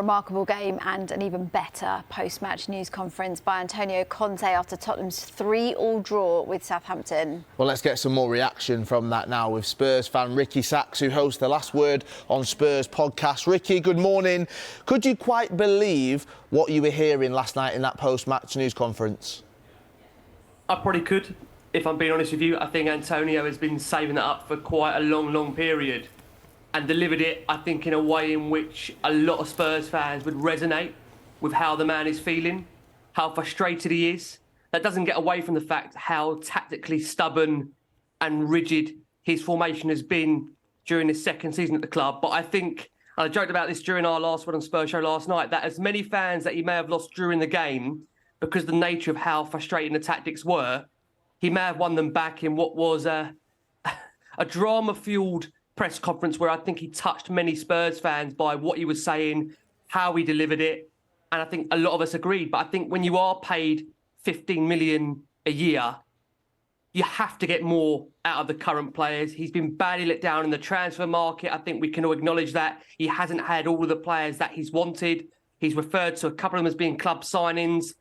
Remarkable game and an even better post-match news conference by Antonio Conte after Tottenham's 3-3 draw with Southampton. Well, let's get some more reaction from that now with Spurs fan Ricky Sachs, who hosts the Last Word on Spurs podcast. Ricky, good morning. Could you quite believe what you were hearing last night in that post-match news conference? I probably could, if I'm being honest with you. I think Antonio has been saving that up for quite a long period, and delivered it, I think, in a way in which a lot of Spurs fans would resonate with how the man is feeling, how frustrated he is. That doesn't get away from the fact how tactically stubborn and rigid his formation has been during his second season at the club. But I think, and I joked about this during our Last Word On Spurs show last night, that as many fans that he may have lost during the game, because of the nature of how frustrating the tactics were, he may have won them back in what was a drama-fueled press conference where I think he touched many Spurs fans by what he was saying, how he delivered it, and I think a lot of us agreed. But I think when you are paid 15 million a year, you have to get more out of the current players. He's been badly let down in the transfer market. I think we can all acknowledge that. He hasn't had all of the players that he's wanted. He's referred to a couple of them as being club signings,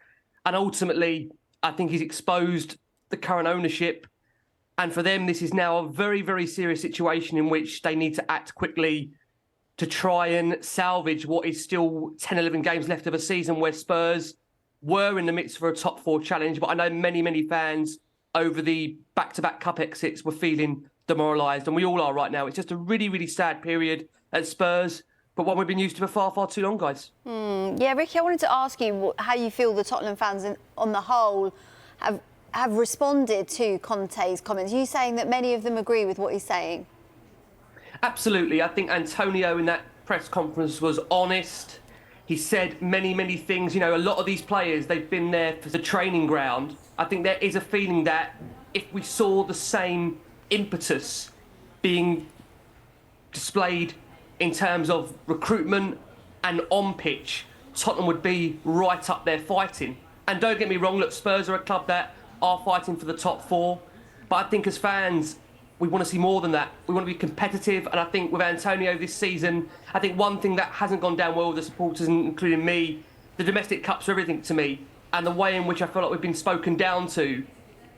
and ultimately, I think he's exposed the current ownership. And for them, this is now a very serious situation in which they need to act quickly to try and salvage what is still 10, 11 games left of a season where Spurs were in the midst for a top 4 challenge. But I know many fans over the back-to-back cup exits were feeling demoralised, and we all are right now. It's just a really sad period at Spurs, but one we've been used to for far too long, guys. Yeah, Ricky, I wanted to ask you how you feel the Tottenham fans on the whole have responded to Conte's comments. Are you saying that many of them agree with what he's saying? Absolutely. I think Antonio in that press conference was honest. He said many things. You know, a lot of these players, they've been there for the training ground. I think there is a feeling that if we saw the same impetus being displayed in terms of recruitment and on pitch, Tottenham would be right up there fighting. And don't get me wrong, look, Spurs are a club that are fighting for the top 4. But I think as fans, we want to see more than that. We want to be competitive. And I think with Antonio this season, I think one thing that hasn't gone down well with the supporters, including me, the domestic cups are everything to me. And the way in which I feel like we've been spoken down to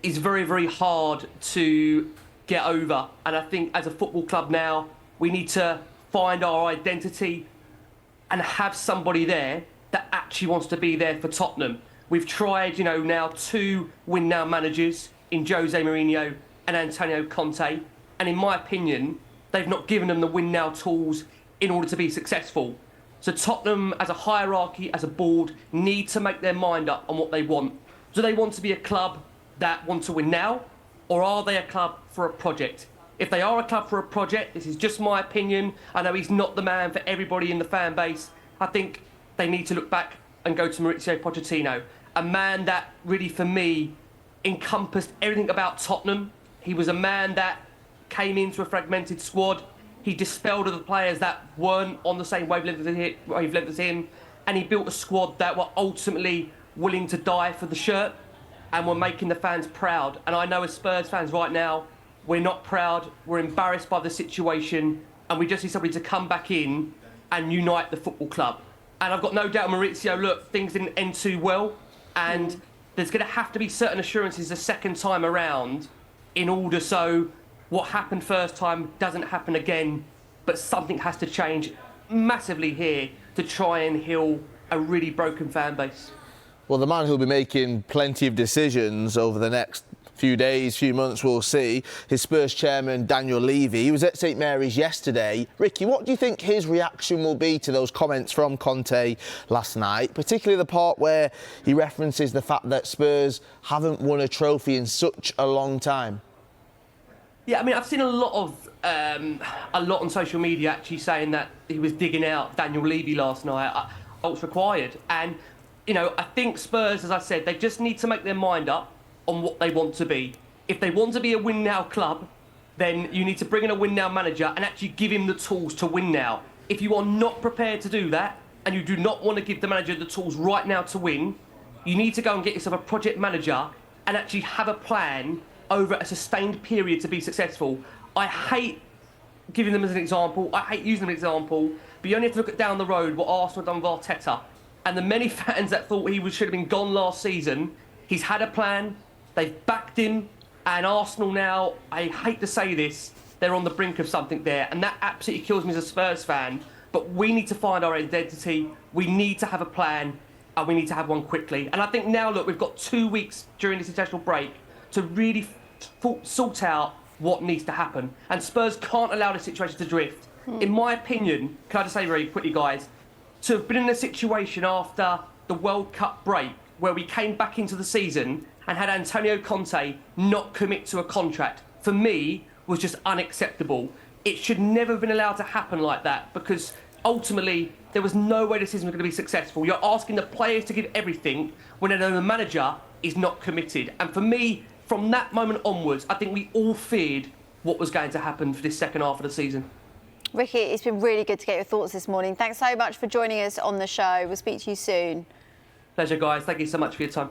is very hard to get over. And I think as a football club now, we need to find our identity and have somebody there that actually wants to be there for Tottenham. We've tried, you know, now 2 win-now managers in Jose Mourinho and Antonio Conte. And in my opinion, they've not given them the win-now tools in order to be successful. So Tottenham, as a hierarchy, as a board, need to make their mind up on what they want. Do they want to be a club that want to win now? Or are they a club for a project? If they are a club for a project, this is just my opinion. I know he's not the man for everybody in the fan base. I think they need to look back and go to Mauricio Pochettino. A man that really, for me, encompassed everything about Tottenham. He was a man that came into a fragmented squad. He dispelled of the players that weren't on the same wavelength as him. And he built a squad that were ultimately willing to die for the shirt and were making the fans proud. And I know as Spurs fans right now, we're not proud. We're embarrassed by the situation. And we just need somebody to come back in and unite the football club. And I've got no doubt, Mauricio, look, things didn't end too well. And there's going to have to be certain assurances the second time around in order so what happened first time doesn't happen again. But something has to change massively here to try and heal a really broken fan base. Well, the man who'll be making plenty of decisions over the next few days, few months, we'll see, is Spurs chairman Daniel Levy. He was at St Mary's yesterday. Ricky, what do you think his reaction will be to those comments from Conte last night, particularly the part where he references the fact that Spurs haven't won a trophy in such a long time? Yeah, I mean, I've seen a lot on social media actually saying that he was digging out Daniel Levy last night. What's required? And, you know, I think Spurs, as I said, they just need to make their mind up on what they want to be. If they want to be a win-now club, then you need to bring in a win-now manager and actually give him the tools to win now. If you are not prepared to do that, and you do not want to give the manager the tools right now to win, you need to go and get yourself a project manager and actually have a plan over a sustained period to be successful. I hate giving them as an example. I hate using them as an example, but you only have to look at down the road what Arsenal done with Arteta. And the many fans that thought should have been gone last season, he's had a plan, they've backed him, and Arsenal now, I hate to say this, they're on the brink of something there, and that absolutely kills me as a Spurs fan. But we need to find our identity, we need to have a plan, and we need to have one quickly. And I think now, look, we've got 2 weeks during this international break to really sort out what needs to happen. And Spurs can't allow this situation to drift. In my opinion, can I just say very quickly, guys, to have been in a situation after the World Cup break where we came back into the season and had Antonio Conte not commit to a contract, for me, was just unacceptable. It should never have been allowed to happen like that, because ultimately there was no way the season was going to be successful. You're asking the players to give everything when the manager is not committed. And for me, from that moment onwards, I think we all feared what was going to happen for this second half of the season. Ricky, it's been really good to get your thoughts this morning. Thanks so much for joining us on the show. We'll speak to you soon. Pleasure, guys. Thank you so much for your time.